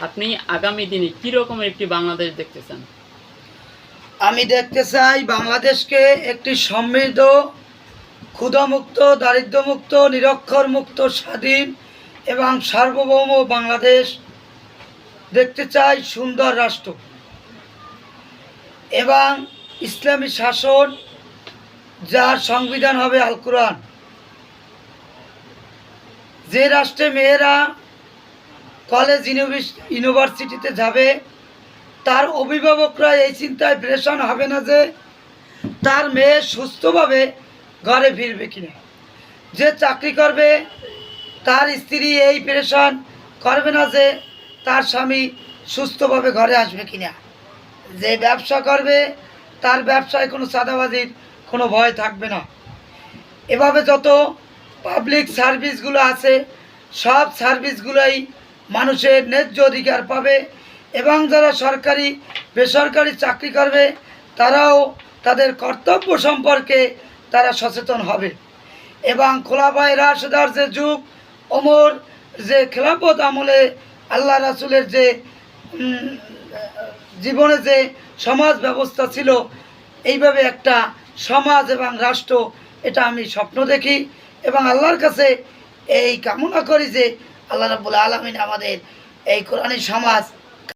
আপনি আগামী দিনে কী রকমের একটি বাংলাদেশ দেখতে চান? আমি দেখতে চাই বাংলাদেশকে একটি সমৃদ্ধ, ক্ষুধামুক্ত, দারিদ্র্যমুক্ত, নিরক্ষর মুক্ত, স্বাধীন এবং সার্বভৌম বাংলাদেশ দেখতে চাই। সুন্দর রাষ্ট্র এবং ইসলামী শাসন, যার সংবিধান হবে আল কোরআন। যে রাষ্ট্রে মেয়েরা কলেজ ইউনিভার্সিটিতে যাবে, তার অভিভাবকরা এই চিন্তায় প্রেশান হবে না যে তার মেয়ে সুস্থভাবে ঘরে ফিরবে কিনা। যে চাকরি করবে তার স্ত্রী এই প্রেশান করবে না যে তার স্বামী সুস্থভাবে ঘরে আসবে কিনা। যে ব্যবসা করবে তার ব্যবসায় কোনো চাঁদাবাজির কোনো ভয় থাকবে না। এভাবে যত পাবলিক সার্ভিসগুলো আছে, সব সার্ভিসগুলোই মানুষের ন্যায্য অধিকার পাবে এবং যারা সরকারি বেসরকারি চাকরি করবে তারাও তাদের কর্তব্য সম্পর্কে তারা সচেতন হবে। এবং খোলাফায়ে রাশেদার যে যুগ, ওমর যে খেলাফত আমলে আল্লাহ রাসূলের যে জীবনে যে সমাজ ব্যবস্থা ছিল, এইভাবে একটা সমাজ এবং রাষ্ট্র, এটা আমি স্বপ্ন দেখি এবং আল্লাহর কাছে এই কামনা করি যে আল্লাহ রাব্বুল আলামিন আমাদের এই কোরআনী সমাজ